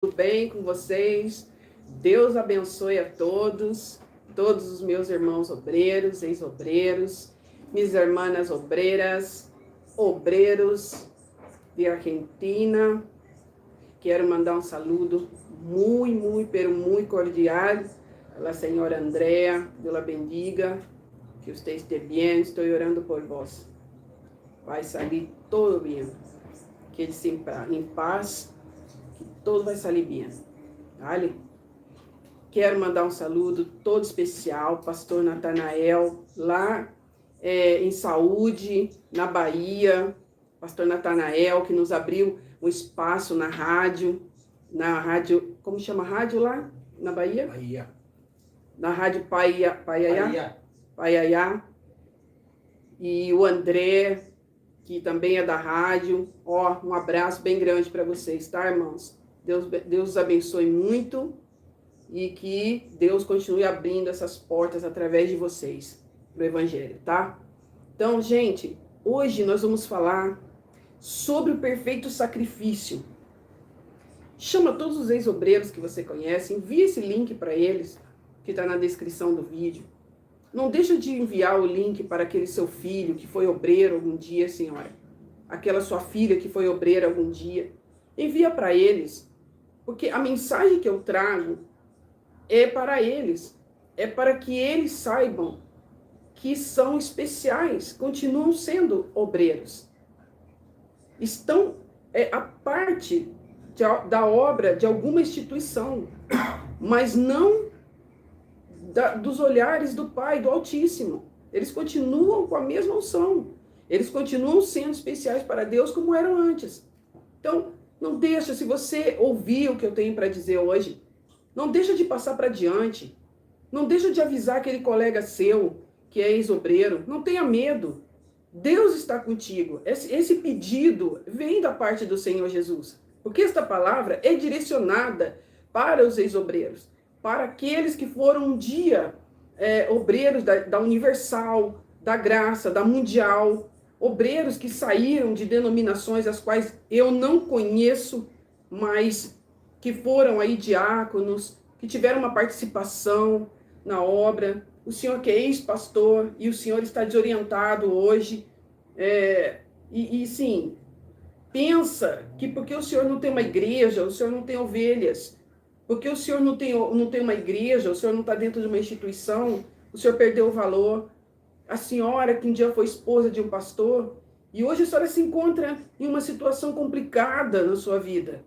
Tudo bem com vocês? Deus abençoe a todos, todos os meus irmãos obreiros, ex-obreiros, minhas irmãs obreiras, obreiros de Argentina. Quero mandar um saludo muito cordial à senhora Andrea. Deus a bendiga, que você esteja bem. Estou orando por vós. Vai sair tudo bem. Que ele se em paz. Tudo vai sair bem, vale? Quero mandar um saludo todo especial, pastor Natanael, lá em Saúde, na Bahia, pastor Natanael, que nos abriu um espaço na rádio, como chama a rádio lá, na Bahia? Bahia. Na rádio Paiaiá, e o André, que também é da rádio, um abraço bem grande para vocês, tá, irmãos? Deus os abençoe muito e que Deus continue abrindo essas portas através de vocês do Evangelho, tá? Então, gente, hoje nós vamos falar sobre o perfeito sacrifício. Chama todos os ex-obreiros que você conhece, envia esse link para eles, que está na descrição do vídeo. Não deixa de enviar o link para aquele seu filho que foi obreiro algum dia, senhora. Aquela sua filha que foi obreira algum dia. Envia para eles. Porque a mensagem que eu trago é para eles, é para que eles saibam que são especiais, continuam sendo obreiros. Estão a parte da obra de alguma instituição, mas não dos olhares do Pai, do Altíssimo. Eles continuam com a mesma unção, eles continuam sendo especiais para Deus como eram antes. Então, não deixa, se você ouvir o que eu tenho para dizer hoje, não deixa de passar para diante. Não deixa de avisar aquele colega seu, que é ex-obreiro. Não tenha medo. Deus está contigo. Esse pedido vem da parte do Senhor Jesus. Porque esta palavra é direcionada para os ex-obreiros. Para aqueles que foram um dia obreiros da Universal, da Graça, da Mundial, obreiros que saíram de denominações as quais eu não conheço, mas que foram aí diáconos, que tiveram uma participação na obra. O senhor que é ex-pastor e o senhor está desorientado hoje. Sim, pensa que porque o senhor não tem uma igreja, o senhor não tem ovelhas, porque o senhor não tem uma igreja, o senhor não está dentro de uma instituição, o senhor perdeu o valor. A senhora que um dia foi esposa de um pastor, e hoje a senhora se encontra em uma situação complicada na sua vida.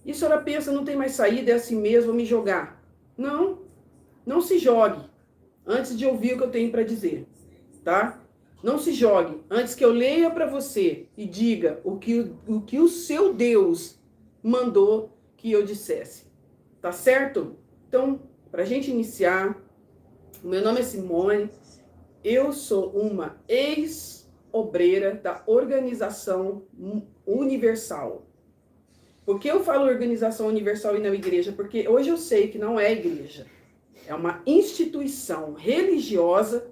E a senhora pensa, não tem mais saída, é assim mesmo, vou me jogar. Não, não se jogue antes de ouvir o que eu tenho para dizer, tá? Não se jogue antes que eu leia para você e diga o que o seu Deus mandou que eu dissesse. Tá certo? Então, para a gente iniciar, o meu nome é Simone. Eu sou uma ex-obreira da Organização Universal. Por que eu falo Organização Universal e não igreja? Porque hoje eu sei que não é igreja. É uma instituição religiosa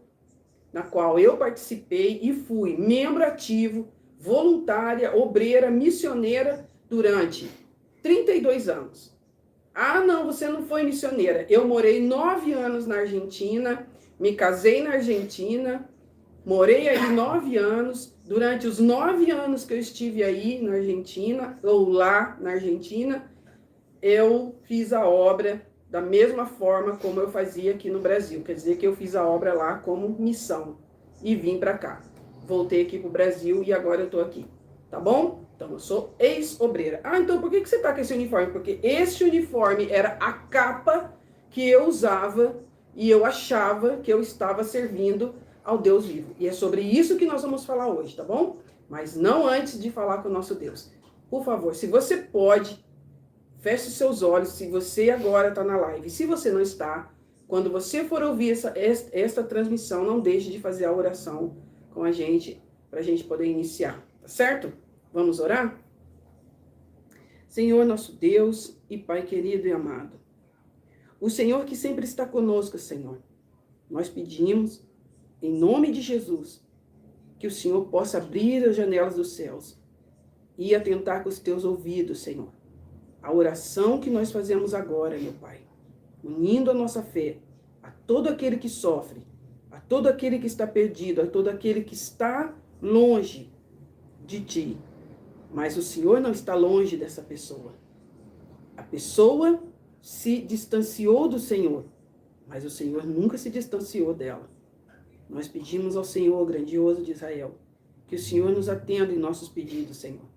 na qual eu participei e fui membro ativo, voluntária, obreira, missioneira durante 32 anos. Ah, não, você não foi missioneira. Eu morei 9 anos na Argentina, me casei na Argentina, morei aí 9 anos. Durante os 9 anos que eu estive aí na Argentina, ou lá na Argentina, eu fiz a obra da mesma forma como eu fazia aqui no Brasil. Quer dizer que eu fiz a obra lá como missão e vim para cá. Voltei aqui para o Brasil e agora eu estou aqui. Tá bom? Então, eu sou ex-obreira. Ah, então por que você está com esse uniforme? Porque esse uniforme era a capa que eu usava e eu achava que eu estava servindo ao Deus vivo. E é sobre isso que nós vamos falar hoje, tá bom? Mas não antes de falar com o nosso Deus. Por favor, se você pode, feche seus olhos, se você agora está na live. Se você não está, quando você for ouvir esta transmissão, não deixe de fazer a oração com a gente, para a gente poder iniciar, tá certo? Vamos orar? Senhor nosso Deus e Pai querido e amado, o Senhor que sempre está conosco, Senhor, nós pedimos, em nome de Jesus, que o Senhor possa abrir as janelas dos céus e atentar com os teus ouvidos, Senhor, a oração que nós fazemos agora, meu Pai, unindo a nossa fé a todo aquele que sofre, a todo aquele que está perdido, a todo aquele que está longe de Ti. Mas o Senhor não está longe dessa pessoa. A pessoa se distanciou do Senhor, mas o Senhor nunca se distanciou dela. Nós pedimos ao Senhor, grandioso de Israel, que o Senhor nos atenda em nossos pedidos, Senhor.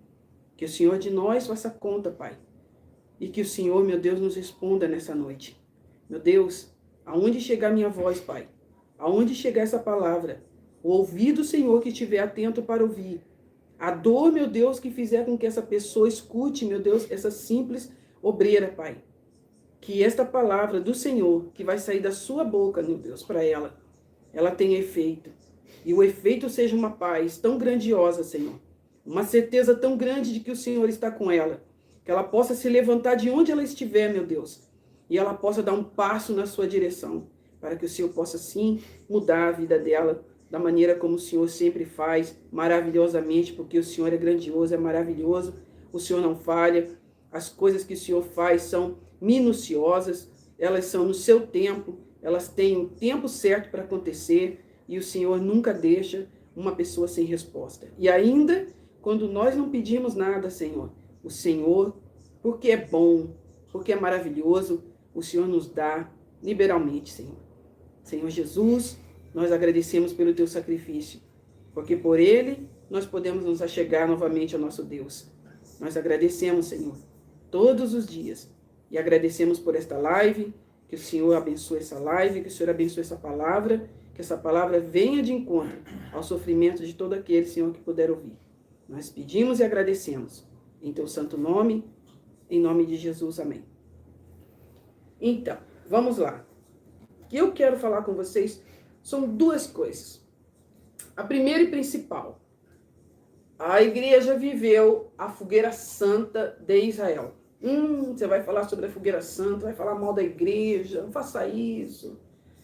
Que o Senhor de nós faça conta, Pai. E que o Senhor, meu Deus, nos responda nessa noite. Meu Deus, aonde chegar minha voz, Pai? Aonde chegar essa palavra? O ouvido, Senhor, que estiver atento para ouvir. A dor, meu Deus, que fizer com que essa pessoa escute, meu Deus, essa simples obreira, Pai. Que esta palavra do Senhor, que vai sair da sua boca, meu Deus, para ela tenha efeito. E o efeito seja uma paz tão grandiosa, Senhor. Uma certeza tão grande de que o Senhor está com ela. Que ela possa se levantar de onde ela estiver, meu Deus. E ela possa dar um passo na sua direção. Para que o Senhor possa, sim, mudar a vida dela da maneira como o Senhor sempre faz, maravilhosamente, porque o Senhor é grandioso, é maravilhoso. O Senhor não falha. As coisas que o Senhor faz são minuciosas. Elas são no seu tempo. Elas têm o tempo certo para acontecer. E o Senhor nunca deixa uma pessoa sem resposta. E ainda, quando nós não pedimos nada, Senhor, o Senhor, porque é bom, porque é maravilhoso, o Senhor nos dá liberalmente, Senhor. Senhor Jesus, nós agradecemos pelo teu sacrifício, porque por ele nós podemos nos achegar novamente ao nosso Deus. Nós agradecemos, Senhor, todos os dias. E agradecemos por esta live, que o Senhor abençoe essa live, que o Senhor abençoe essa palavra, que essa palavra venha de encontro ao sofrimento de todo aquele, Senhor, que puder ouvir. Nós pedimos e agradecemos. Em teu santo nome, em nome de Jesus, amém. Então, vamos lá. O que eu quero falar com vocês são duas coisas. A primeira e principal. A igreja viveu a fogueira santa de Israel. Você vai falar sobre a fogueira santa, vai falar mal da igreja, não faça isso.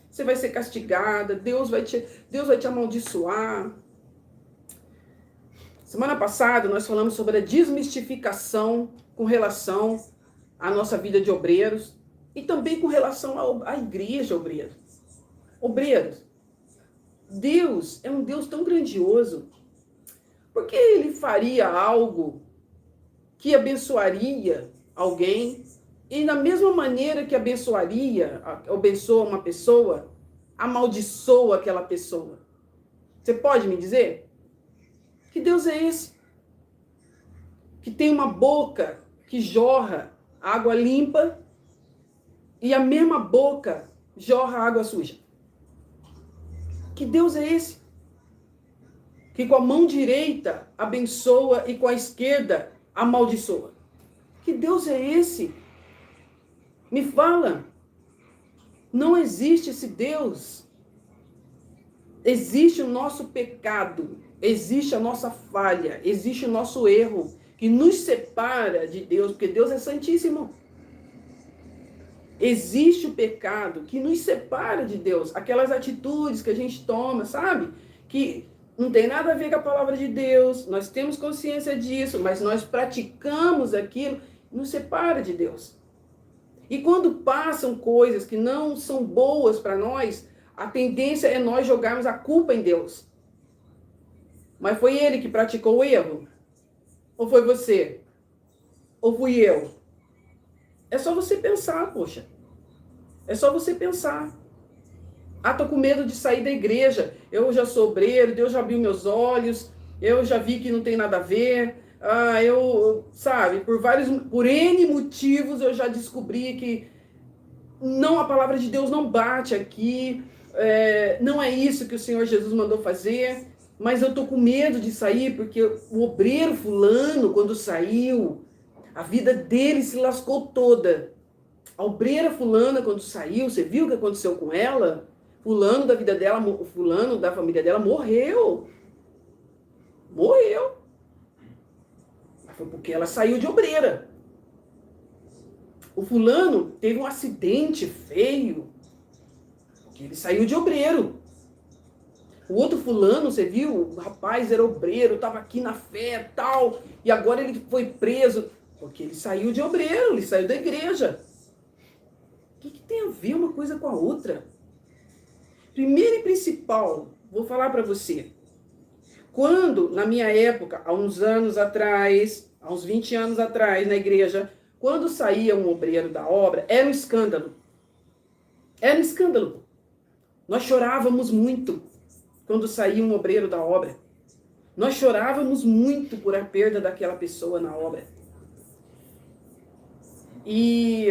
Você vai ser castigada, Deus vai te amaldiçoar. Semana passada nós falamos sobre a desmistificação com relação à nossa vida de obreiros e também com relação à igreja obreira. Obreiros, Deus é um Deus tão grandioso, porque Ele faria algo que abençoaria alguém e da mesma maneira que abençoa uma pessoa, amaldiçoa aquela pessoa. Você pode me dizer? Que Deus é esse? Que tem uma boca que jorra água limpa e a mesma boca jorra água suja. Que Deus é esse? Que com a mão direita abençoa e com a esquerda amaldiçoa. Que Deus é esse? Me fala. Não existe esse Deus. Existe o nosso pecado, existe a nossa falha, existe o nosso erro, que nos separa de Deus, porque Deus é santíssimo. Existe o pecado que nos separa de Deus, aquelas atitudes que a gente toma, sabe? Que não tem nada a ver com a palavra de Deus, nós temos consciência disso, mas nós praticamos aquilo, nos separa de Deus. E quando passam coisas que não são boas para nós, a tendência é nós jogarmos a culpa em Deus. Mas foi ele que praticou o erro? Ou foi você? Ou fui eu? É só você pensar, poxa. É só você pensar. Ah, tô com medo de sair da igreja. Eu já sou obreiro, Deus já abriu meus olhos, eu já vi que não tem nada a ver. Sabe, por N motivos eu já descobri que não, a palavra de Deus não bate aqui, não é isso que o Senhor Jesus mandou fazer, mas eu tô com medo de sair, porque o obreiro fulano, quando saiu, a vida dele se lascou toda. A obreira fulana, quando saiu, você viu o que aconteceu com ela? Fulano da vida dela, fulano da família dela morreu. Morreu. Mas foi porque ela saiu de obreira. O fulano teve um acidente feio, porque ele saiu de obreiro. O outro fulano, você viu? O rapaz era obreiro, estava aqui na fé e tal, e agora ele foi preso. Porque ele saiu de obreiro, ele saiu da igreja. O que tem a ver uma coisa com a outra? Primeiro e principal, vou falar para você. Quando, na minha época, há uns anos atrás, há uns 20 anos atrás, na igreja, quando saía um obreiro da obra, era um escândalo. Era um escândalo. Nós chorávamos muito quando saía um obreiro da obra. Nós chorávamos muito por a perda daquela pessoa na obra. E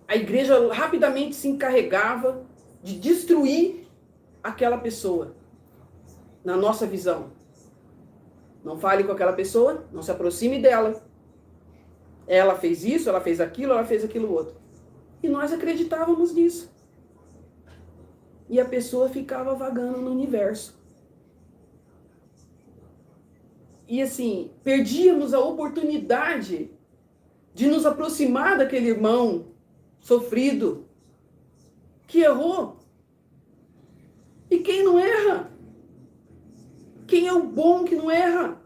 a igreja rapidamente se encarregava de destruir aquela pessoa, na nossa visão. Não fale com aquela pessoa, não se aproxime dela. Ela fez isso, ela fez aquilo outro. E nós acreditávamos nisso. E a pessoa ficava vagando no universo. E assim, perdíamos a oportunidade de nos aproximar daquele irmão sofrido, que errou. E quem não erra? Quem é o bom que não erra?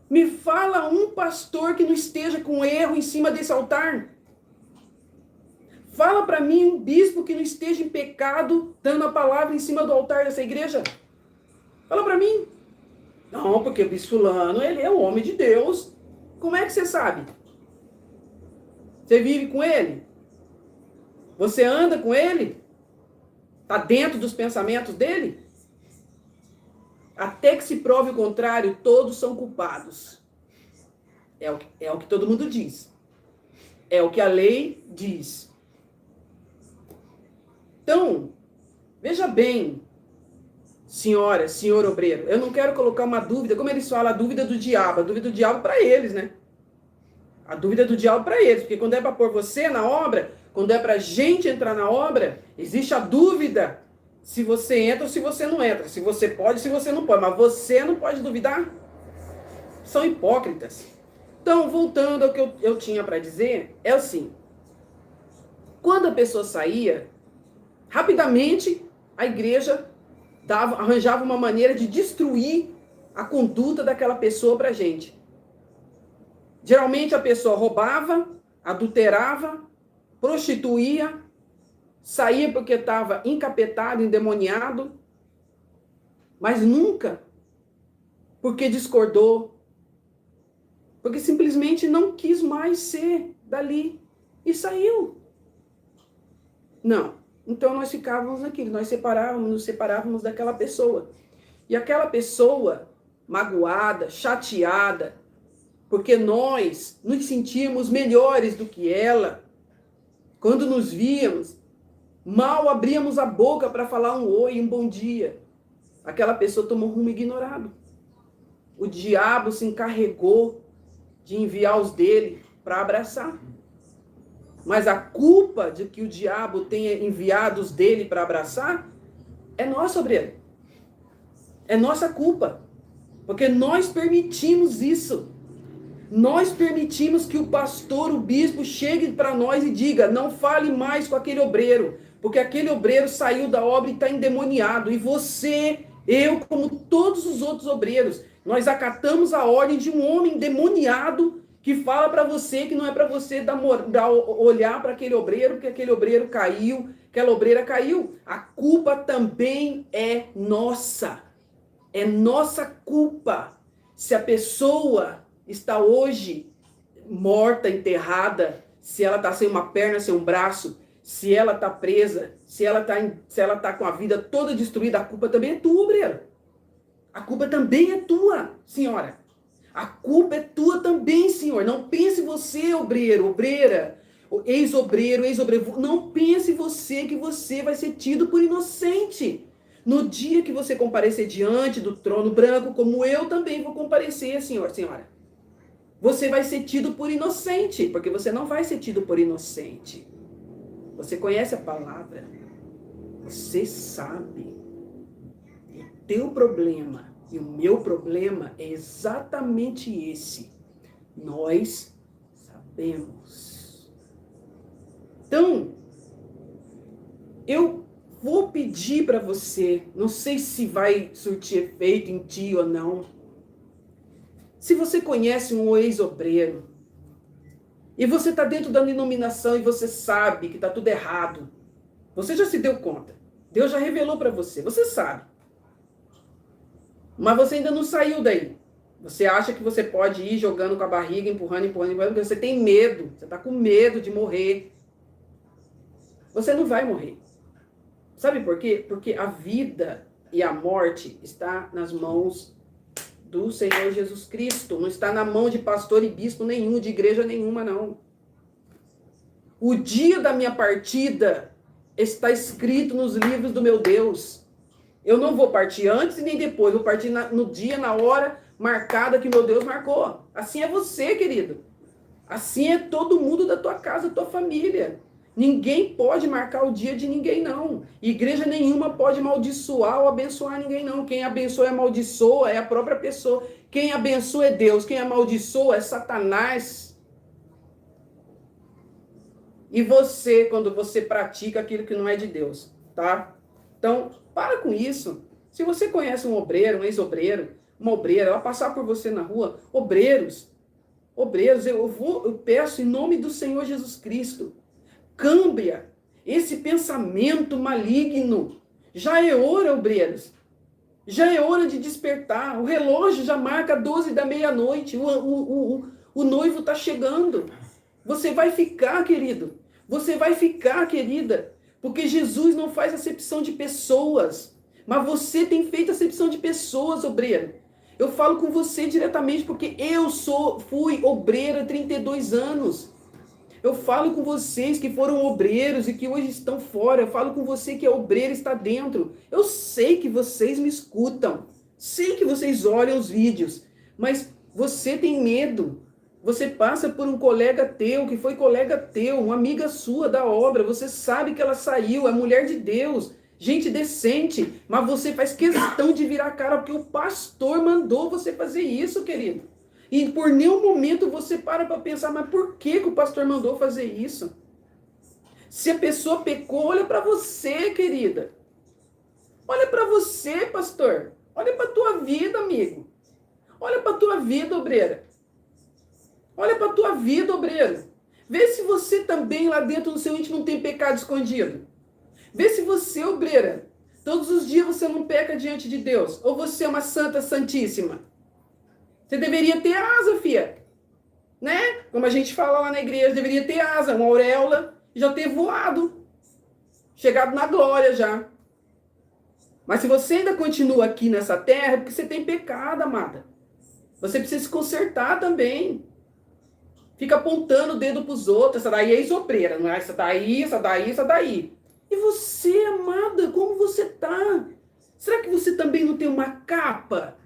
Me fala um pastor que não esteja com erro em cima desse altar. Fala para mim um bispo que não esteja em pecado dando a palavra em cima do altar dessa igreja. Fala para mim. Não, porque o bispo fulano, ele é um homem de Deus. Como é que você sabe? Você vive com ele? Você anda com ele? Está dentro dos pensamentos dele? Até que se prove o contrário, todos são culpados. É o que todo mundo diz. É o que a lei diz. Então, veja bem, senhora, senhor obreiro, eu não quero colocar uma dúvida, como eles falam, a dúvida do diabo para eles, né? A dúvida do diabo para eles, porque quando é para pôr você na obra, quando é para gente entrar na obra, existe a dúvida se você entra ou se você não entra, se você pode, se você não pode, mas você não pode duvidar. São hipócritas. Então, voltando ao que eu tinha para dizer, é assim, quando a pessoa saía, rapidamente a igreja arranjava uma maneira de destruir a conduta daquela pessoa para a gente. Geralmente a pessoa roubava, adulterava, prostituía, saía porque estava encapetado, endemoniado, mas nunca porque discordou, porque simplesmente não quis mais ser dali e saiu. Não. Então nós ficávamos naquilo, nos separávamos daquela pessoa. E aquela pessoa magoada, chateada, porque nós nos sentíamos melhores do que ela, quando nos víamos, mal abríamos a boca para falar um oi, um bom dia. Aquela pessoa tomou rumo ignorado. O diabo se encarregou de enviar os dele para abraçar. Mas a culpa de que o diabo tenha enviado os dele para abraçar é nossa, obreiro. É nossa culpa. Porque nós permitimos isso. Nós permitimos que o pastor, o bispo, chegue para nós e diga, não fale mais com aquele obreiro, porque aquele obreiro saiu da obra e está endemoniado. E você, eu, como todos os outros obreiros, nós acatamos a ordem de um homem endemoniado que fala para você que não é para você olhar para aquele obreiro, que aquele obreiro caiu, aquela obreira caiu. A culpa também é nossa. É nossa culpa. Se a pessoa está hoje morta, enterrada, se ela está sem uma perna, sem um braço, se ela está presa, se ela está com a vida toda destruída, a culpa também é tua, obreiro. A culpa também é tua, senhora. A culpa é tua também, senhor. Não pense você, obreiro, obreira, ex-obreiro, ex-obreiro. Não pense você que você vai ser tido por inocente. No dia que você comparecer diante do trono branco, como eu também vou comparecer, senhor, senhora. Você vai ser tido por inocente, porque você não vai ser tido por inocente. Você conhece a palavra. Você sabe. O teu problema e o meu problema é exatamente esse. Nós sabemos. Então, eu vou pedir para você, não sei se vai surtir efeito em ti ou não. Se você conhece um ex-obreiro, E você está dentro da denominação e você sabe que está tudo errado. Você já se deu conta. Deus já revelou para você. Você sabe. Mas você ainda não saiu daí. Você acha que você pode ir jogando com a barriga, empurrando, porque você tem medo. Você está com medo de morrer. Você não vai morrer. Sabe por quê? Porque a vida e a morte está nas mãos do Senhor Jesus Cristo. Não está na mão de pastor e bispo nenhum, de igreja nenhuma, não. O dia da minha partida está escrito nos livros do meu Deus. Eu não vou partir antes e nem depois. Vou partir no dia, na hora marcada que meu Deus marcou. Assim é você, querido. Assim é todo mundo da tua casa, da tua família. Ninguém pode marcar o dia de ninguém, não. Igreja nenhuma pode amaldiçoar ou abençoar ninguém, não. Quem abençoa e amaldiçoa é a própria pessoa. Quem abençoa é Deus. Quem amaldiçoa é Satanás. E você, quando você pratica aquilo que não é de Deus, tá? Então, para com isso. Se você conhece um obreiro, um ex-obreiro, uma obreira, ela passar por você na rua, obreiros, eu peço em nome do Senhor Jesus Cristo, câmbia esse pensamento maligno. Já é hora, obreiros. Já é hora de despertar. O relógio já marca 12 da meia-noite. O noivo está chegando. Você vai ficar, querido. Você vai ficar, querida. Porque Jesus não faz acepção de pessoas. Mas você tem feito acepção de pessoas, obreiro. Eu falo com você diretamente porque fui obreira há 32 anos. Eu falo com vocês que foram obreiros e que hoje estão fora. Eu falo com você que é obreiro e está dentro. Eu sei que vocês me escutam. Sei que vocês olham os vídeos. Mas você tem medo. Você passa por um colega teu, que foi colega teu, uma amiga sua da obra. Você sabe que ela saiu, é mulher de Deus. Gente decente. Mas você faz questão de virar a cara porque o pastor mandou você fazer isso, querido. E por nenhum momento você para pensar, mas por que o pastor mandou fazer isso? Se a pessoa pecou, olha para você, querida. Olha para você, pastor. Olha para a tua vida, amigo. Olha para a tua vida, obreira. Olha para a tua vida, obreiro. Vê se você também lá dentro do seu íntimo não tem pecado escondido. Vê se você, obreira, todos os dias você não peca diante de Deus. Ou você é uma santa santíssima. Você deveria ter asa, filha. Né? Como a gente fala lá na igreja, deveria ter asa, uma auréola, e já ter voado. Chegado na glória já. Mas se você ainda continua aqui nessa terra, é porque você tem pecado, amada. Você precisa se consertar também. Fica apontando o dedo para os outros. Essa daí é ex-obreira, não é? Essa daí, essa daí, essa daí. E você, amada, como você tá? Será que você também não tem uma capa?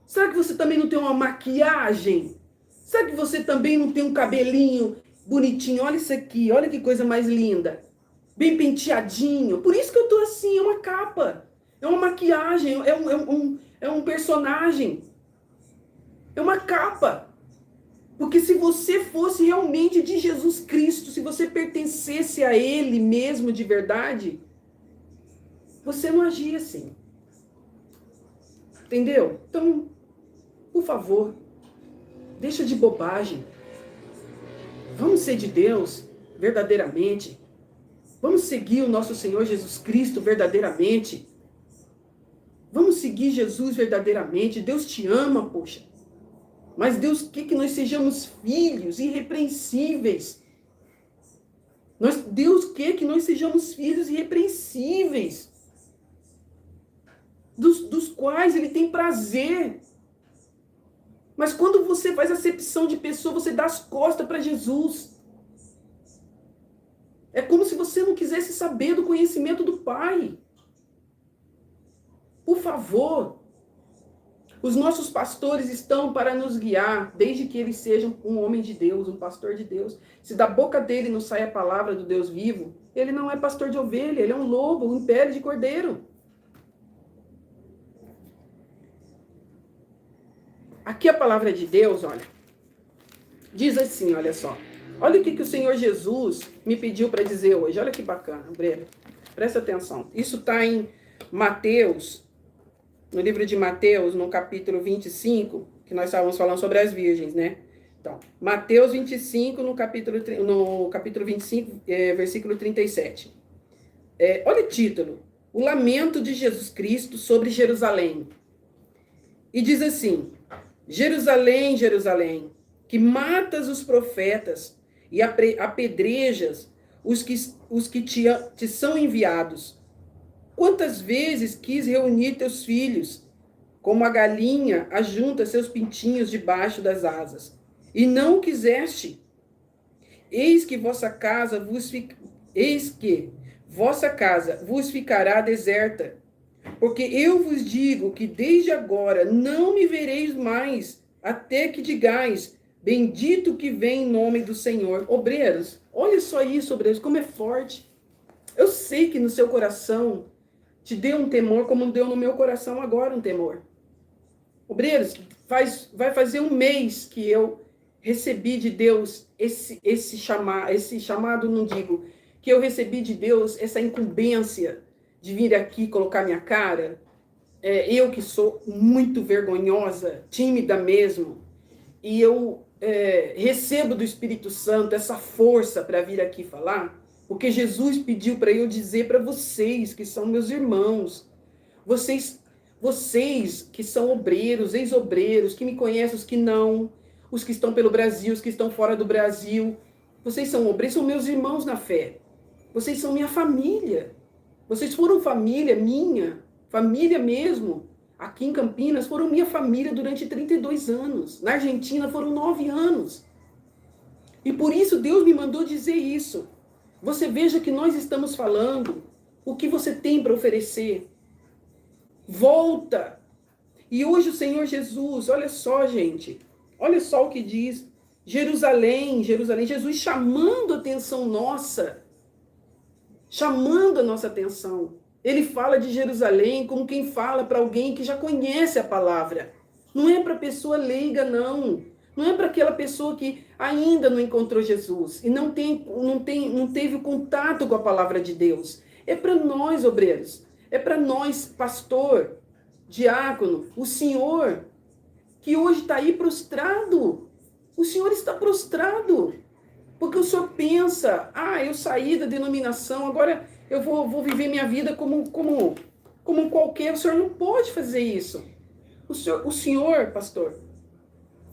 Será que você também não tem uma maquiagem? Será que você também não tem um cabelinho bonitinho? Olha isso aqui, olha que coisa mais linda. Bem penteadinho. Por isso que eu tô assim, é uma capa. É uma maquiagem, é um personagem. É uma capa. Porque se você fosse realmente de Jesus Cristo, se você pertencesse a Ele mesmo de verdade, você não agia assim. Entendeu? Então, por favor, deixa de bobagem. Vamos ser de Deus verdadeiramente. Vamos seguir o nosso Senhor Jesus Cristo verdadeiramente. Vamos seguir Jesus verdadeiramente. Deus te ama, poxa. Mas Deus quer que nós sejamos filhos irrepreensíveis. Deus quer que nós sejamos filhos irrepreensíveis. Dos quais Ele tem prazer. Mas quando você faz acepção de pessoa, você dá as costas para Jesus. É como se você não quisesse saber do conhecimento do Pai. Por favor. Os nossos pastores estão para nos guiar, desde que eles sejam um homem de Deus, um pastor de Deus. Se da boca dele não sai a palavra do Deus vivo, ele não é pastor de ovelha, ele é um lobo, um pele de cordeiro. Aqui a palavra de Deus, olha, diz assim, olha só. Olha o que o Senhor Jesus me pediu para dizer hoje. Olha que bacana, Breno. Presta atenção. Isso está em Mateus, no livro de Mateus, no capítulo 25, que nós estávamos falando sobre as virgens, né? Então, Mateus 25, no capítulo 25, versículo 37. Olha o título: O Lamento de Jesus Cristo sobre Jerusalém. E diz assim: Jerusalém, Jerusalém, que matas os profetas e apedrejas os que te são enviados. Quantas vezes quis reunir teus filhos, como a galinha ajunta seus pintinhos debaixo das asas, e não quiseste. Eis que vossa casa vos ficará deserta, porque eu vos digo que desde agora não me vereis mais, até que digais: bendito que vem em nome do Senhor. Obreiros, olha só isso, obreiros, como é forte. Eu sei que no seu coração te deu um temor, como deu no meu coração agora um temor. Obreiros, vai fazer um mês que eu recebi de Deus esse chamado, não digo, que eu recebi de Deus essa incumbência de vir aqui colocar minha cara. Eu que sou muito vergonhosa, tímida mesmo, e eu recebo do Espírito Santo essa força para vir aqui falar, porque Jesus pediu para eu dizer para vocês, que são meus irmãos, vocês que são obreiros, ex-obreiros, que me conhecem, os que não, os que estão pelo Brasil, os que estão fora do Brasil, vocês são obreiros, são meus irmãos na fé. Vocês são minha família. Vocês foram família minha, família mesmo. Aqui em Campinas foram minha família durante 32 anos. Na Argentina foram 9 anos. E por isso Deus me mandou dizer isso. Você veja que nós estamos falando o que você tem para oferecer. Volta. E hoje o Senhor Jesus, olha só, gente, olha só o que diz. Jerusalém, Jerusalém, Jesus chamando a atenção nossa, chamando a nossa atenção. Ele fala de Jerusalém como quem fala para alguém que já conhece a palavra. Não é para pessoa leiga, não. Não é para aquela pessoa que ainda não encontrou Jesus e não teve contato com a palavra de Deus. É para nós, obreiros. É para nós, pastor, diácono, o senhor, que hoje está aí prostrado. O senhor está prostrado. Porque o senhor pensa: eu saí da denominação, agora eu vou viver minha vida como qualquer. O senhor não pode fazer isso. O senhor, pastor,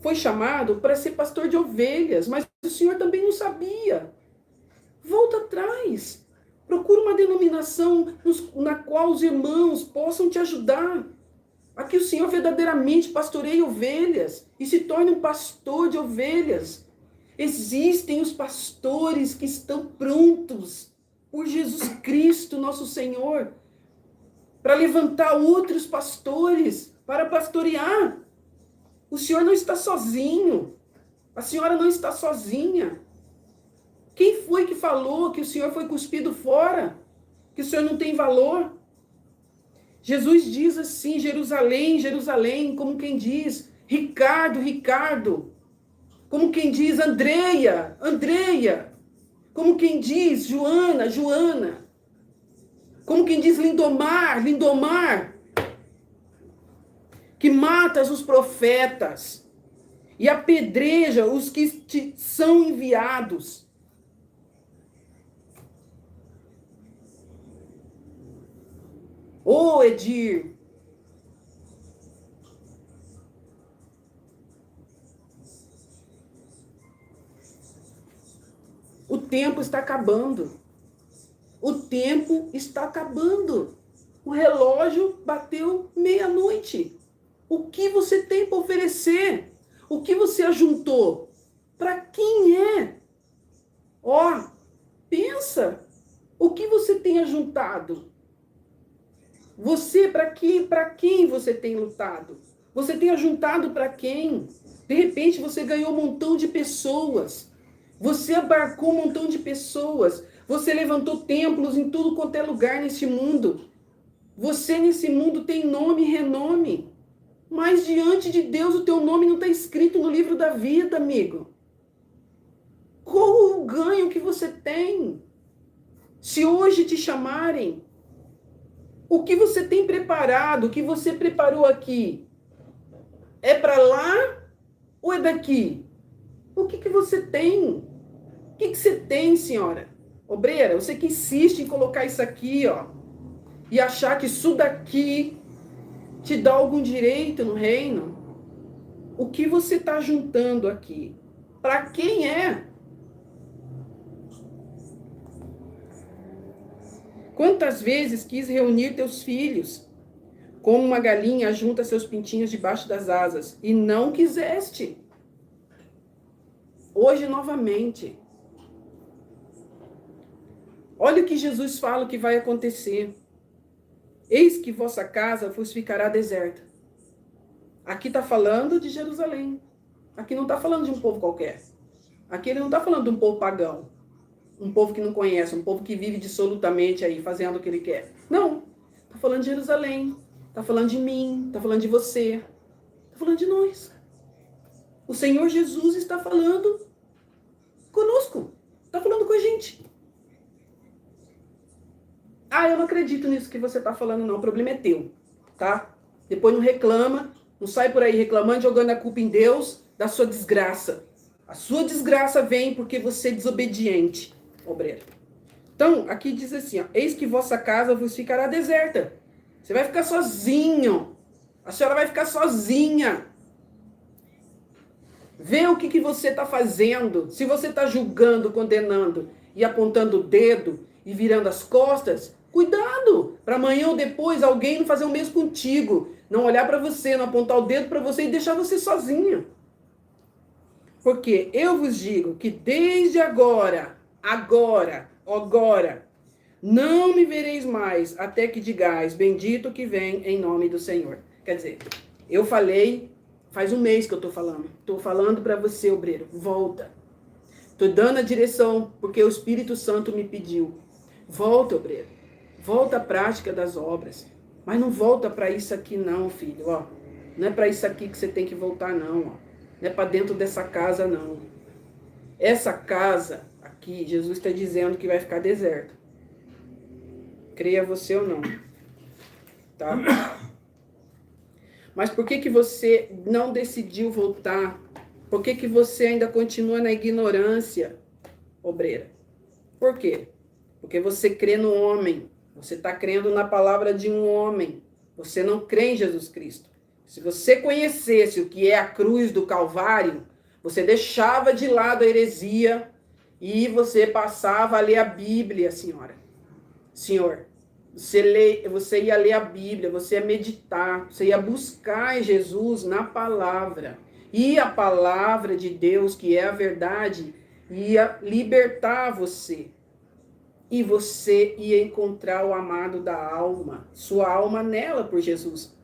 foi chamado para ser pastor de ovelhas, mas o senhor também não sabia. Volta atrás. Procura uma denominação na qual os irmãos possam te ajudar. Aqui o senhor verdadeiramente pastoreia ovelhas e se torne um pastor de ovelhas. Existem os pastores que estão prontos por Jesus Cristo, nosso Senhor, para levantar outros pastores, para pastorear. O senhor não está sozinho. A senhora não está sozinha. Quem foi que falou que o senhor foi cuspido fora? Que o senhor não tem valor? Jesus diz assim: Jerusalém, Jerusalém, como quem diz: Ricardo, Ricardo. Como quem diz: Andreia, Andreia. Como quem diz: Joana, Joana. Como quem diz: Lindomar, Lindomar. Que matas os profetas e apedreja os que te são enviados. Ô, Edir, o tempo está acabando. O tempo está acabando. O relógio bateu meia-noite. O que você tem para oferecer? O que você ajuntou? Para quem é? Pensa. O que você tem ajuntado? Você, para quem você tem lutado? Você tem ajuntado para quem? De repente você ganhou um montão de pessoas. Você abarcou um montão de pessoas. Você levantou templos em tudo quanto é lugar nesse mundo. Você nesse mundo tem nome e renome. Mas diante de Deus o teu nome não está escrito no livro da vida, amigo. Qual o ganho que você tem? Se hoje te chamarem, o que você tem preparado, o que você preparou aqui, é para lá ou é daqui? O que você tem? O que você tem, senhora? Obreira, você que insiste em colocar isso aqui, ó, e achar que isso daqui te dá algum direito no reino, o que você está juntando aqui? Para quem é? Quantas vezes quis reunir teus filhos, como uma galinha junta seus pintinhos debaixo das asas, e não quiseste? Hoje, novamente. Olha o que Jesus fala que vai acontecer. Eis que vossa casa vos ficará deserta. Aqui está falando de Jerusalém. Aqui não está falando de um povo qualquer. Aqui ele não está falando de um povo pagão. Um povo que não conhece, um povo que vive dissolutamente aí, fazendo o que ele quer. Não. Está falando de Jerusalém. Está falando de mim. Está falando de você. Está falando de nós. O Senhor Jesus está falando conosco. Está falando com a gente. Ah, eu não acredito nisso que você está falando, não. O problema é teu, tá? Depois não reclama, não sai por aí reclamando, jogando a culpa em Deus da sua desgraça. A sua desgraça vem porque você é desobediente, obreiro. Então, aqui diz assim, ó, eis que vossa casa vos ficará deserta. Você vai ficar sozinho. A senhora vai ficar sozinha. Vê o que você está fazendo. Se você está julgando, condenando e apontando o dedo e virando as costas, cuidado, para amanhã ou depois alguém não fazer o mesmo contigo. Não olhar para você, não apontar o dedo para você e deixar você sozinha. Porque eu vos digo que desde agora, não me vereis mais, até que digais, bendito que vem em nome do Senhor. Quer dizer, eu falei, faz um mês que eu estou falando. Estou falando para você, obreiro, volta. Estou dando a direção, porque o Espírito Santo me pediu. Volta, obreiro. Volta à prática das obras. Mas não volta para isso aqui não, filho. Ó. Não é para isso aqui que você tem que voltar, não. Ó. Não é para dentro dessa casa, não. Essa casa aqui, Jesus está dizendo que vai ficar deserta. Creia você ou não. Tá? Mas por que você não decidiu voltar? Por que você ainda continua na ignorância, obreira? Por quê? Porque você crê no homem. Você está crendo na palavra de um homem. Você não crê em Jesus Cristo. Se você conhecesse o que é a cruz do Calvário, você deixava de lado a heresia e você passava a ler a Bíblia, senhora. Senhor, você ia ler a Bíblia, você ia meditar, você ia buscar Jesus na palavra. E a palavra de Deus, que é a verdade, ia libertar você. E você ia encontrar o amado da alma, sua alma nela por Jesus.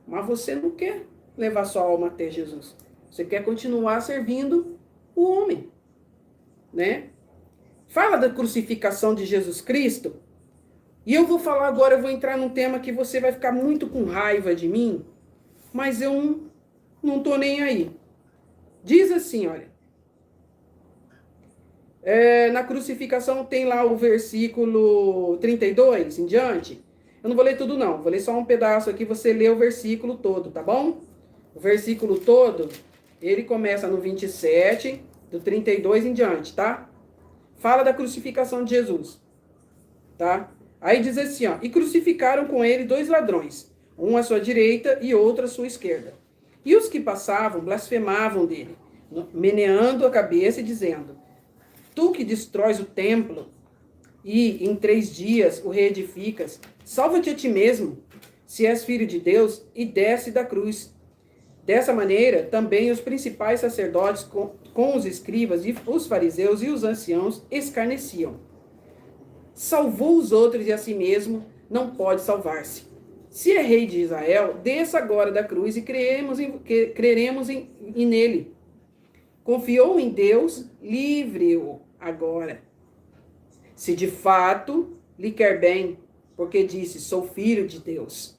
Mas você não quer levar sua alma até Jesus. Você quer continuar servindo o homem, né? Fala da crucificação de Jesus Cristo. E eu vou falar agora, eu vou entrar num tema que você vai ficar muito com raiva de mim, mas eu não tô nem aí. Diz assim, olha. Na crucificação tem lá o versículo 32 em diante. Eu não vou ler tudo não, vou ler só um pedaço aqui, você lê o versículo todo, tá bom? O versículo todo, ele começa no 27, do 32 em diante, tá? Fala da crucificação de Jesus, tá? Aí diz assim, ó, e crucificaram com ele 2 ladrões, um à sua direita e outro à sua esquerda. E os que passavam blasfemavam dele, meneando a cabeça e dizendo, tu que destróis o templo e em 3 dias o reedificas, salva-te a ti mesmo, se és filho de Deus, e desce da cruz. Dessa maneira, também os principais sacerdotes com os escribas e os fariseus e os anciãos escarneciam. Salvou os outros e a si mesmo não pode salvar-se. Se é rei de Israel, desça agora da cruz e creremos nele. Confiou em Deus, livre-o agora. Se de fato lhe quer bem, porque disse, sou filho de Deus.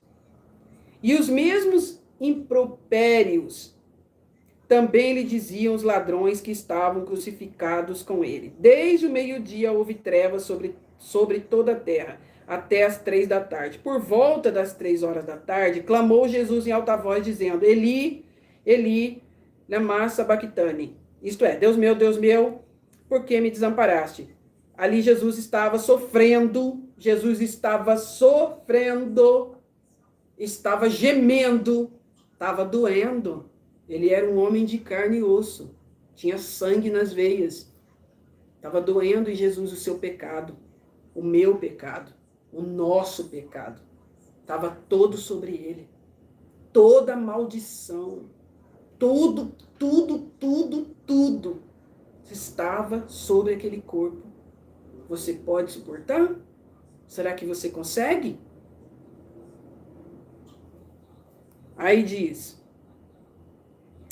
E os mesmos impropérios também lhe diziam os ladrões que estavam crucificados com ele. Desde o meio-dia houve trevas sobre toda a terra, até as 3 da tarde. Por volta das 3 horas da tarde, clamou Jesus em alta voz, dizendo, Eli, Eli, lama sabachthani, Isto é, Deus meu, por que me desamparaste? Ali Jesus estava sofrendo, estava gemendo, estava doendo. Ele era um homem de carne e osso, tinha sangue nas veias. Estava doendo em Jesus o seu pecado, o meu pecado, o nosso pecado. Estava todo sobre ele. Toda maldição, tudo estava sobre aquele corpo. Você pode suportar? Será que você consegue? Aí diz: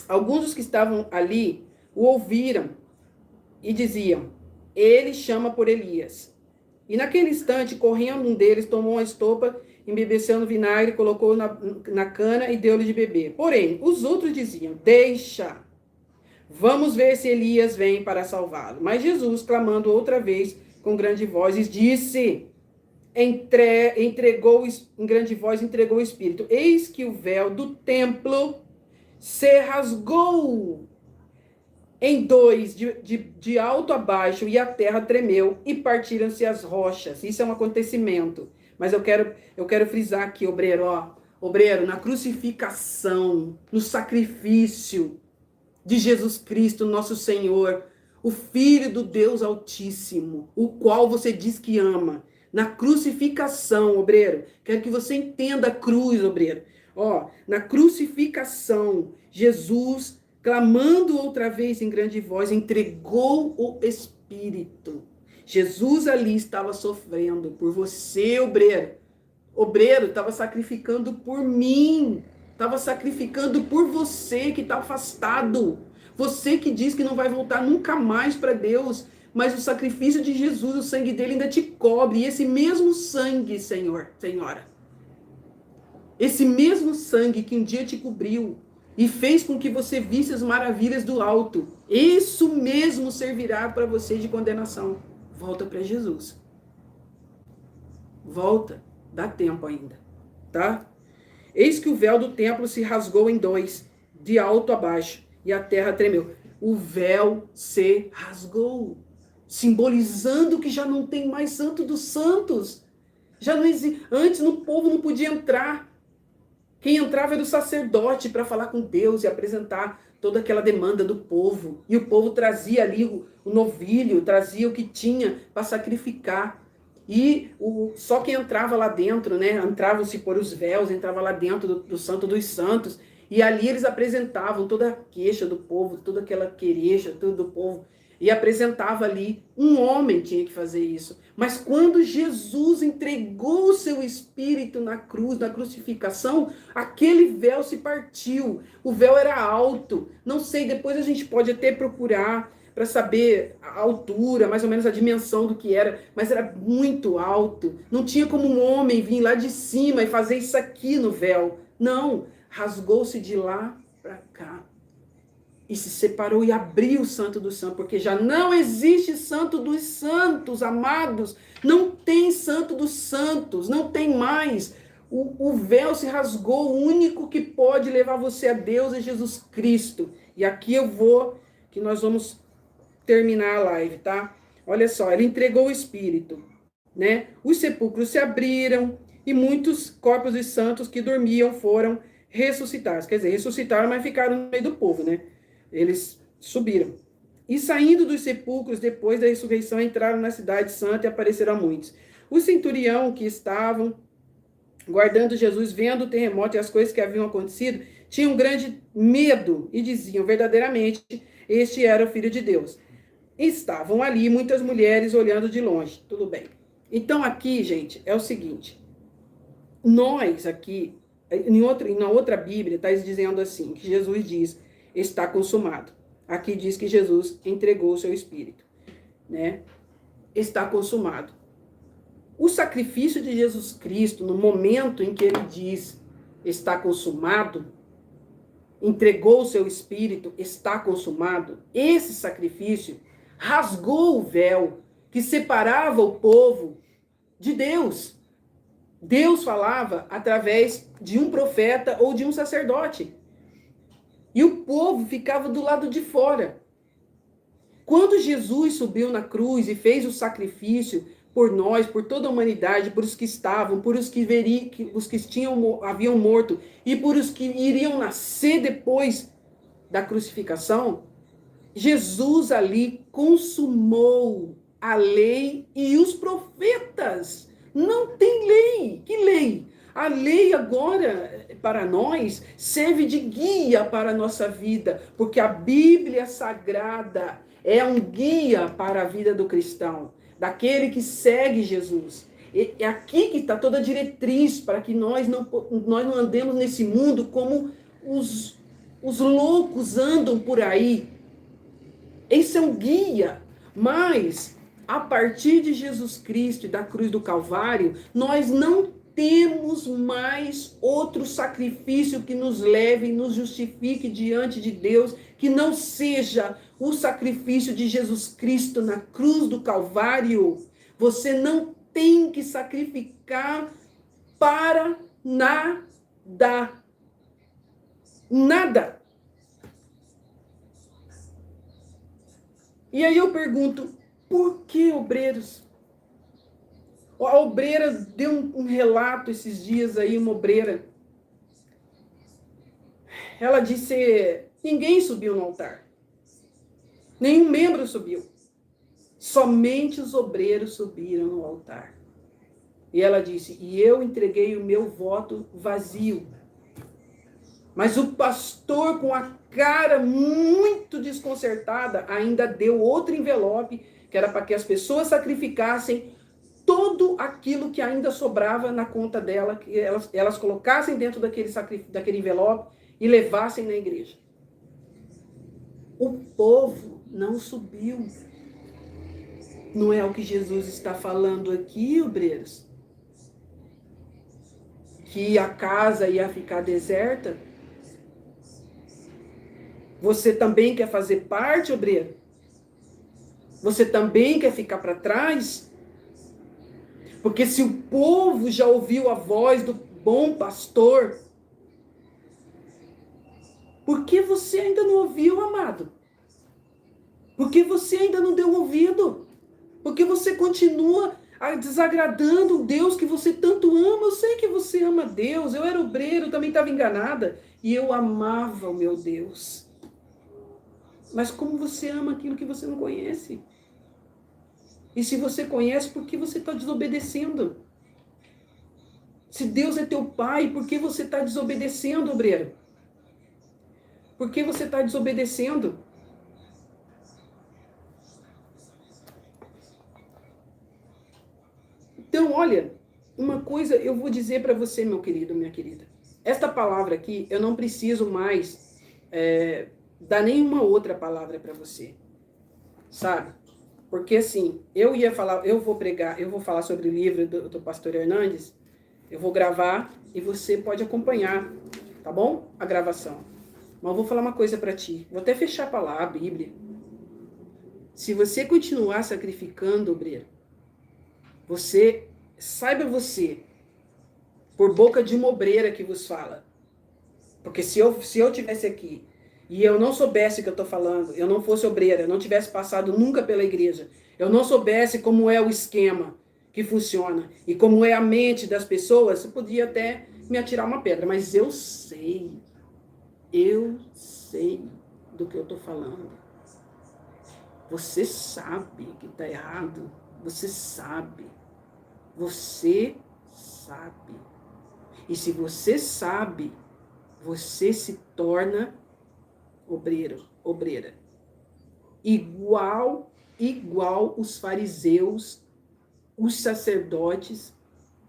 alguns dos que estavam ali o ouviram e diziam: ele chama por Elias. E naquele instante, correndo um deles, tomou uma estopa, embebeceu no vinagre, colocou na cana e deu-lhe de beber. Porém, os outros diziam: deixa, vamos ver se Elias vem para salvá-lo. Mas Jesus, clamando outra vez com grande voz, disse, entregou em grande voz, entregou o Espírito. Eis que o véu do templo se rasgou em dois, de alto a baixo, e a terra tremeu, e partiram-se as rochas. Isso é um acontecimento. Mas eu quero frisar aqui, obreiro, ó. Obreiro, na crucificação, no sacrifício de Jesus Cristo, nosso Senhor, o Filho do Deus Altíssimo, o qual você diz que ama. Na crucificação, obreiro, quero que você entenda a cruz, obreiro. Ó, na crucificação, Jesus, clamando outra vez em grande voz, entregou o Espírito. Jesus ali estava sofrendo por você, obreiro. Obreiro estava sacrificando por mim. Estava sacrificando por você que está afastado. Você que diz que não vai voltar nunca mais para Deus. Mas o sacrifício de Jesus, o sangue dele ainda te cobre. E esse mesmo sangue, senhora. Esse mesmo sangue que um dia te cobriu e fez com que você visse as maravilhas do alto. Isso mesmo servirá para você de condenação. Volta para Jesus. Volta. Dá tempo ainda. Tá? Eis que o véu do templo se rasgou em dois, de alto a baixo, e a terra tremeu. O véu se rasgou, simbolizando que já não tem mais Santo dos Santos. Já não existe. Antes o povo não podia entrar. Quem entrava era o sacerdote para falar com Deus e apresentar toda aquela demanda do povo. E o povo trazia ali o novilho, trazia o que tinha para sacrificar. E só quem entrava lá dentro, né? Entravam-se por os véus, entrava lá dentro do Santo dos Santos. E ali eles apresentavam toda a queixa do povo, toda aquela quereja, tudo do povo. E apresentava ali, um homem tinha que fazer isso. Mas quando Jesus entregou o seu Espírito na cruz, na crucificação, aquele véu se partiu. O véu era alto. Não sei, depois a gente pode até procurar para saber a altura, mais ou menos a dimensão do que era, mas era muito alto. Não tinha como um homem vir lá de cima e fazer isso aqui no véu. Não, rasgou-se de lá para cá. E se separou e abriu o Santo dos Santos, porque já não existe Santo dos Santos, amados. Não tem Santo dos Santos, não tem mais. O véu se rasgou, o único que pode levar você a Deus é Jesus Cristo. E aqui que nós vamos terminar a live, tá? Olha só, ele entregou o Espírito, né? Os sepulcros se abriram e muitos corpos de santos que dormiam foram ressuscitados. Quer dizer, ressuscitaram, mas ficaram no meio do povo, né? Eles subiram. E saindo dos sepulcros, depois da ressurreição, entraram na cidade santa e apareceram a muitos. O centurião que estavam guardando Jesus, vendo o terremoto e as coisas que haviam acontecido, tinham um grande medo e diziam, verdadeiramente, este era o Filho de Deus. Estavam ali muitas mulheres olhando de longe. Tudo bem. Então aqui, gente, é o seguinte. Nós aqui, na outra Bíblia, está dizendo assim, que Jesus diz, está consumado. Aqui diz que Jesus entregou o seu Espírito, né? Está consumado. O sacrifício de Jesus Cristo, no momento em que ele diz, está consumado, entregou o seu Espírito, está consumado, esse sacrifício rasgou o véu que separava o povo de Deus. Deus falava através de um profeta ou de um sacerdote. E o povo ficava do lado de fora. Quando Jesus subiu na cruz e fez o sacrifício por nós, por toda a humanidade, por os que estavam, por os que haviam morto e por os que iriam nascer depois da crucificação, Jesus ali consumou a lei e os profetas. Não tem lei. Que lei? A lei agora, para nós, serve de guia para a nossa vida, porque a Bíblia Sagrada é um guia para a vida do cristão, daquele que segue Jesus. É aqui que está toda a diretriz para que nós não andemos nesse mundo como os loucos andam por aí. Esse é um guia, mas a partir de Jesus Cristo e da cruz do Calvário, nós não temos mais outro sacrifício que nos leve e nos justifique diante de Deus, que não seja o sacrifício de Jesus Cristo na cruz do Calvário. Você não tem que sacrificar para nada. Nada. E aí eu pergunto, por que obreiros? A obreira deu um relato esses dias aí, uma obreira. Ela disse, ninguém subiu no altar. Nenhum membro subiu. Somente os obreiros subiram no altar. E ela disse, e eu entreguei o meu voto vazio. Mas o pastor, com a cara muito desconcertada, ainda deu outro envelope, que era para que as pessoas sacrificassem tudo aquilo que ainda sobrava na conta dela, que elas colocassem dentro daquele envelope e levassem na igreja. O povo não subiu. Não é o que Jesus está falando aqui, obreiros? Que a casa ia ficar deserta? Você também quer fazer parte, obreiro? Você também quer ficar para trás? Porque se o povo já ouviu a voz do bom pastor, por que você ainda não ouviu, amado? Por que você ainda não deu ouvido? Por que você continua desagradando o Deus que você tanto ama? Eu sei que você ama Deus. Eu era obreiro, também estava enganada. E eu amava o meu Deus. Mas como você ama aquilo que você não conhece? E se você conhece, por que você está desobedecendo? Se Deus é teu pai, por que você está desobedecendo, obreiro? Por que você está desobedecendo? Então, olha, uma coisa eu vou dizer para você, meu querido, minha querida. Esta palavra aqui, eu não preciso mais dar nenhuma outra palavra para você, sabe? Porque assim, eu vou falar sobre o livro do pastor Hernandes, eu vou gravar e você pode acompanhar, tá bom? A gravação. Mas eu vou falar uma coisa para ti, vou até fechar para lá a Bíblia. Se você continuar sacrificando, obreiro, saiba você, por boca de uma obreira que vos fala, porque se eu tivesse aqui e eu não soubesse o que eu estou falando, eu não fosse obreira, eu não tivesse passado nunca pela igreja, eu não soubesse como é o esquema que funciona e como é a mente das pessoas, eu podia até me atirar uma pedra, mas eu sei do que eu estou falando. Você sabe que está errado, você sabe. E se você sabe, você se torna obreiro, obreira. Igual os fariseus, os sacerdotes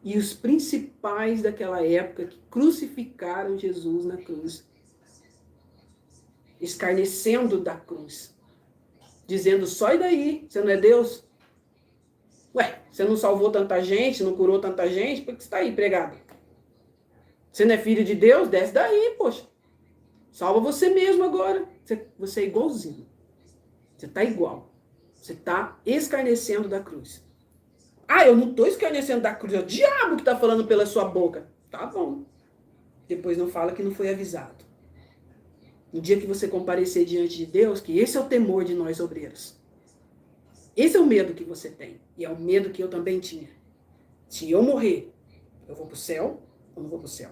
e os principais daquela época que crucificaram Jesus na cruz. Escarnecendo da cruz. Dizendo, sai daí, você não é Deus? Ué, você não salvou tanta gente, não curou tanta gente, por que você está aí pregado? Você não é filho de Deus? Desce daí, poxa. Salva você mesmo agora. Você é igualzinho. Você está igual. Você está escarnecendo da cruz. Ah, eu não estou escarnecendo da cruz. É o diabo que está falando pela sua boca. Tá bom. Depois não fala que não foi avisado. No dia que você comparecer diante de Deus, que esse é o temor de nós obreiros. Esse é o medo que você tem. E é o medo que eu também tinha. Se eu morrer, eu vou para o céu ou não vou para o céu?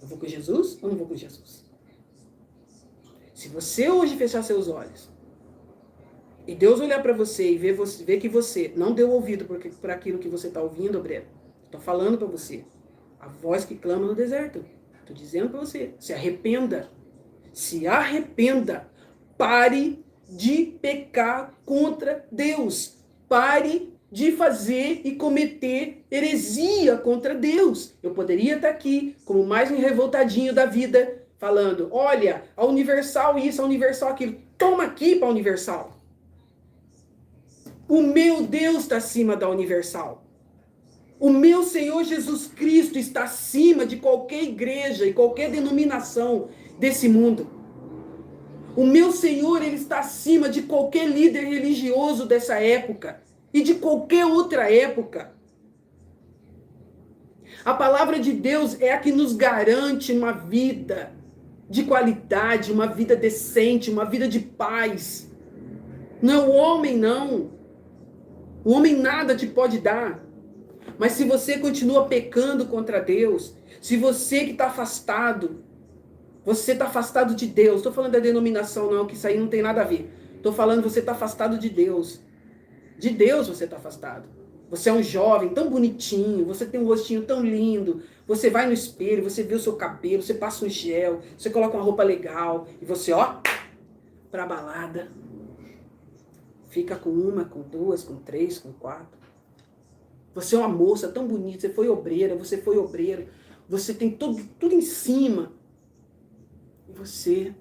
Eu vou com Jesus ou não vou com Jesus? Se você hoje fechar seus olhos e Deus olhar para você e ver que você não deu ouvido por aquilo que você está ouvindo, obreiro, estou falando para você, a voz que clama no deserto. Estou dizendo para você, se arrependa. Se arrependa. Pare de pecar contra Deus. Pare de fazer e cometer heresia contra Deus. Eu poderia estar aqui como mais um revoltadinho da vida, falando, olha, a Universal isso, a Universal aquilo. Toma aqui para a Universal. O meu Deus está acima da Universal. O meu Senhor Jesus Cristo está acima de qualquer igreja e qualquer denominação desse mundo. O meu Senhor, ele está acima de qualquer líder religioso dessa época e de qualquer outra época. A palavra de Deus é a que nos garante uma vida de qualidade, uma vida decente, uma vida de paz. Não é o homem, não. O homem nada te pode dar. Mas se você continua pecando contra Deus, se você que está afastado, você está afastado de Deus. Estou falando da denominação, não, que isso aí não tem nada a ver. Estou falando você está afastado de Deus. De Deus você está afastado. Você é um jovem tão bonitinho, você tem um rostinho tão lindo, você vai no espelho, você vê o seu cabelo, você passa um gel, você coloca uma roupa legal, e você, ó, pra balada. Fica com uma, com duas, com três, com quatro. Você é uma moça tão bonita, você foi obreira, você foi obreiro, você tem tudo em cima. E você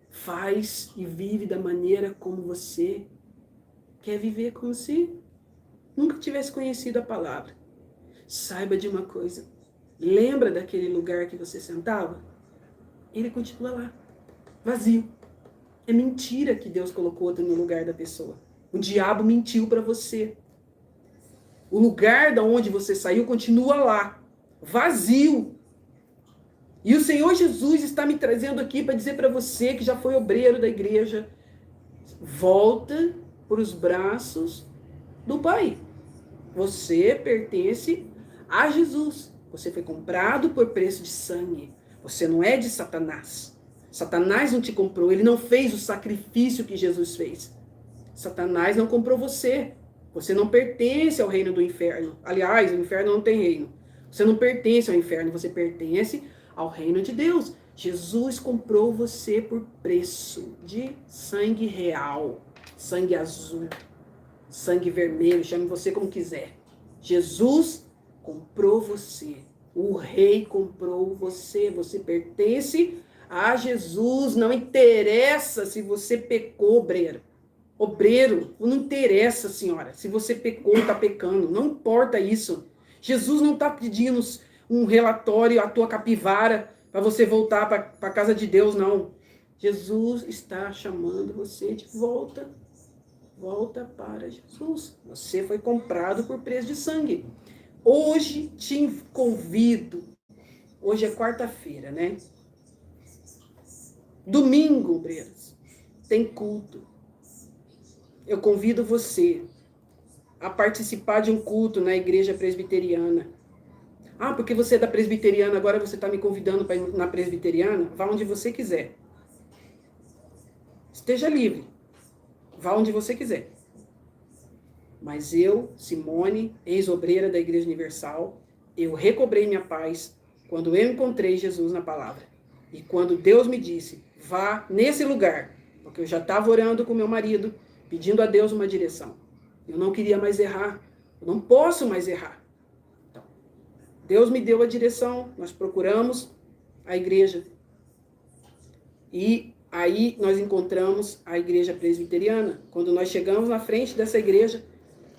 faz e vive da maneira como você quer viver, como se nunca tivesse conhecido a palavra. Saiba de uma coisa. Lembra daquele lugar que você sentava? Ele continua lá, vazio. É mentira que Deus colocou outro no lugar da pessoa. O diabo mentiu para você. O lugar da onde você saiu continua lá, vazio. E o Senhor Jesus está me trazendo aqui para dizer para você que já foi obreiro da igreja, volta para os braços do Pai. Você pertence a Jesus. Você foi comprado por preço de sangue. Você não é de Satanás. Satanás não te comprou. Ele não fez o sacrifício que Jesus fez. Satanás não comprou você. Você não pertence ao reino do inferno. Aliás, o inferno não tem reino. Você não pertence ao inferno. Você pertence ao reino de Deus. Jesus comprou você por preço de sangue real. Sangue azul. Sangue vermelho, chame você como quiser. Jesus comprou você. O rei comprou você. Você pertence a Jesus. Não interessa se você pecou, obreiro. Obreiro, não interessa, senhora, se você pecou ou está pecando. Não importa isso. Jesus não está pedindo um relatório, a tua capivara, para você voltar para a casa de Deus, não. Jesus está chamando você de volta. Volta para Jesus. Você foi comprado por preço de sangue. Hoje te convido. Hoje é quarta-feira, né? Domingo, obreiros, tem culto. Eu convido você a participar de um culto na igreja presbiteriana. Ah, porque você é da presbiteriana, agora você está me convidando para ir na presbiteriana? Vá onde você quiser. Esteja livre. Vá onde você quiser. Mas eu, Simone, ex-obreira da Igreja Universal, eu recobrei minha paz quando eu encontrei Jesus na palavra. E quando Deus me disse, vá nesse lugar, porque eu já estava orando com meu marido, pedindo a Deus uma direção. Eu não queria mais errar. Eu não posso mais errar. Então, Deus me deu a direção, nós procuramos a igreja. E aí nós encontramos a igreja presbiteriana. Quando nós chegamos na frente dessa igreja,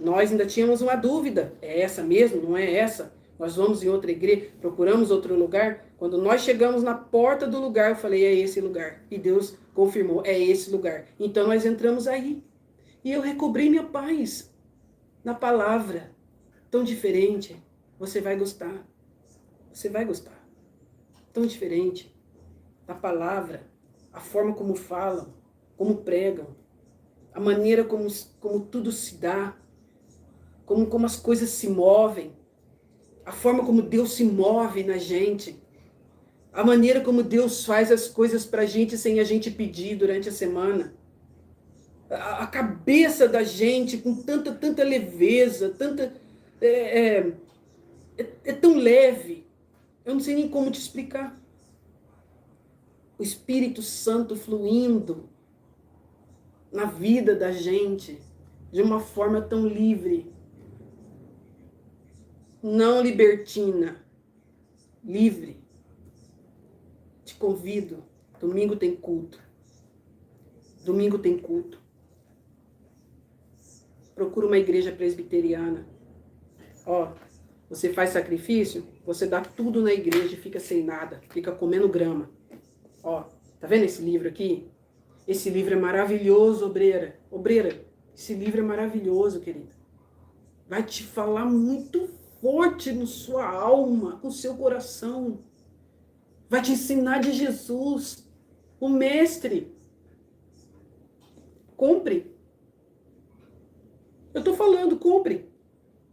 nós ainda tínhamos uma dúvida. É essa mesmo? Não é essa? Nós vamos em outra igreja, procuramos outro lugar. Quando nós chegamos na porta do lugar, eu falei, é esse lugar. E Deus confirmou, é esse lugar. Então nós entramos aí. E eu recobrei minha paz na palavra. Tão diferente. Você vai gostar. Você vai gostar. Tão diferente. A palavra, a forma como falam, como pregam. a maneira como tudo se dá, como as coisas se movem, a forma como Deus se move na gente, a maneira como Deus faz as coisas pra gente sem a gente pedir durante a semana. A cabeça da gente com tanta leveza, é tão leve. Eu não sei nem como te explicar. O Espírito Santo fluindo na vida da gente de uma forma tão livre. Não libertina, livre. Te convido. Domingo tem culto. Domingo tem culto. Procura uma igreja presbiteriana. Ó, você faz sacrifício, você dá tudo na igreja e fica sem nada. Fica comendo grama. Ó, tá vendo esse livro aqui? Esse livro é maravilhoso, obreira. Obreira, esse livro é maravilhoso, querida. Vai te falar muito forte na sua alma, no seu coração. Vai te ensinar de Jesus, o mestre. Compre. Eu tô falando, compre.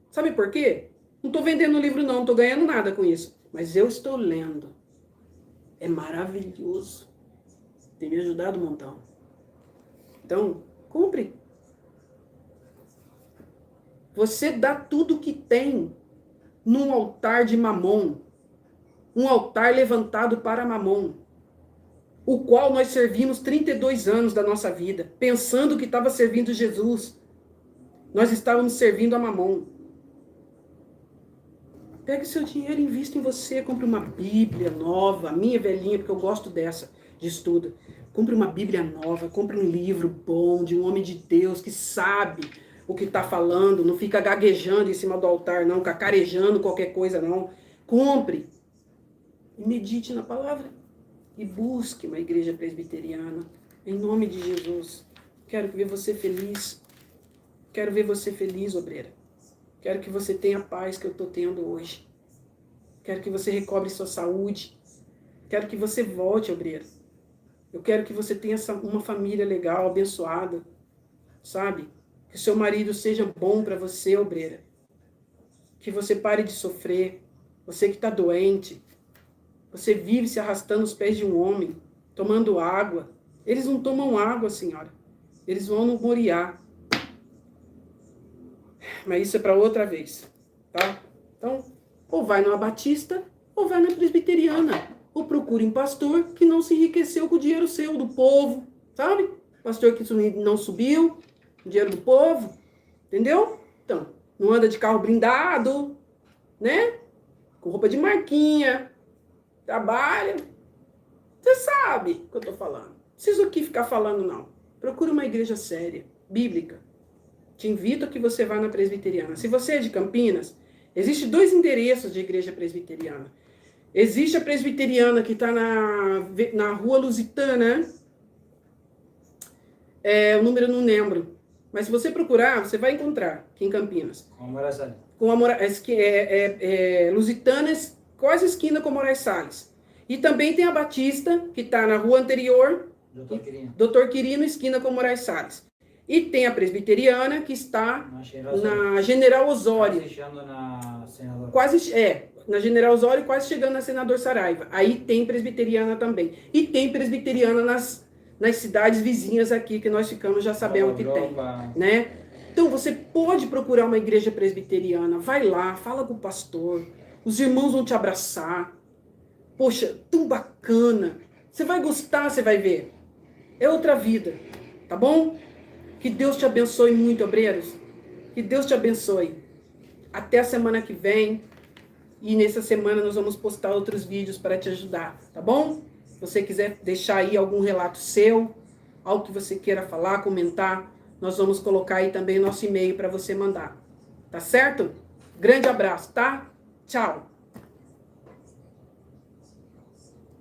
Sabe por quê? Não tô vendendo o livro não, não tô ganhando nada com isso. Mas eu estou lendo. É maravilhoso. Tem me ajudado um montão. Então, compre. Você dá tudo que tem num altar de Mamon. Um altar levantado para Mamon. O qual nós servimos 32 anos da nossa vida. Pensando que estava servindo Jesus. Nós estávamos servindo a Mamon. Pegue seu dinheiro e invista em você. Compre uma Bíblia nova. A minha velhinha, porque eu gosto dessa, de estudo. Compre uma Bíblia nova. Compre um livro bom de um homem de Deus que sabe o que está falando. Não fica gaguejando em cima do altar, não. Cacarejando qualquer coisa, não. Compre. E medite na palavra. E busque uma igreja presbiteriana. Em nome de Jesus. Quero ver você feliz. Quero ver você feliz, obreira. Quero que você tenha a paz que eu estou tendo hoje. Quero que você recobre sua saúde. Quero que você volte, obreira. Eu quero que você tenha uma família legal, abençoada. Sabe? Que o seu marido seja bom para você, obreira. Que você pare de sofrer. Você que está doente. Você vive se arrastando os pés de um homem, tomando água. Eles não tomam água, senhora. Eles vão no Moriá. Mas isso é para outra vez, tá? Então, ou vai numa batista, ou vai na presbiteriana. Ou procure um pastor que não se enriqueceu com o dinheiro seu, do povo, sabe? Pastor que não subiu o dinheiro do povo, entendeu? Então, não anda de carro blindado, né? Com roupa de marquinha, trabalha. Você sabe o que eu tô falando. Não preciso aqui ficar falando, não. Procure uma igreja séria, bíblica. Te invito a que você vá na presbiteriana. Se você é de Campinas, existem 2 endereços de igreja presbiteriana. Existe a presbiteriana que está na Rua Lusitana. O número eu não lembro. Mas se você procurar, você vai encontrar aqui em Campinas. Com a Moraes Salles. Lusitana, quase esquina com Moraes Salles. E também tem a Batista, que está na rua anterior. Doutor Quirino, esquina com Moraes Salles. E tem a presbiteriana, que está na General Osório. Na General Osório, quase chegando na Senador Saraiva. Aí tem presbiteriana também. E tem presbiteriana nas cidades vizinhas aqui, que nós ficamos, já sabemos que tem. Né? Então, você pode procurar uma igreja presbiteriana. Vai lá, fala com o pastor. Os irmãos vão te abraçar. Poxa, tão bacana. Você vai gostar, você vai ver. É outra vida. Tá bom? Que Deus te abençoe muito, obreiros. Que Deus te abençoe. Até a semana que vem. E nessa semana nós vamos postar outros vídeos para te ajudar, tá bom? Se você quiser deixar aí algum relato seu, algo que você queira falar, comentar, nós vamos colocar aí também nosso e-mail para você mandar. Tá certo? Grande abraço, tá? Tchau!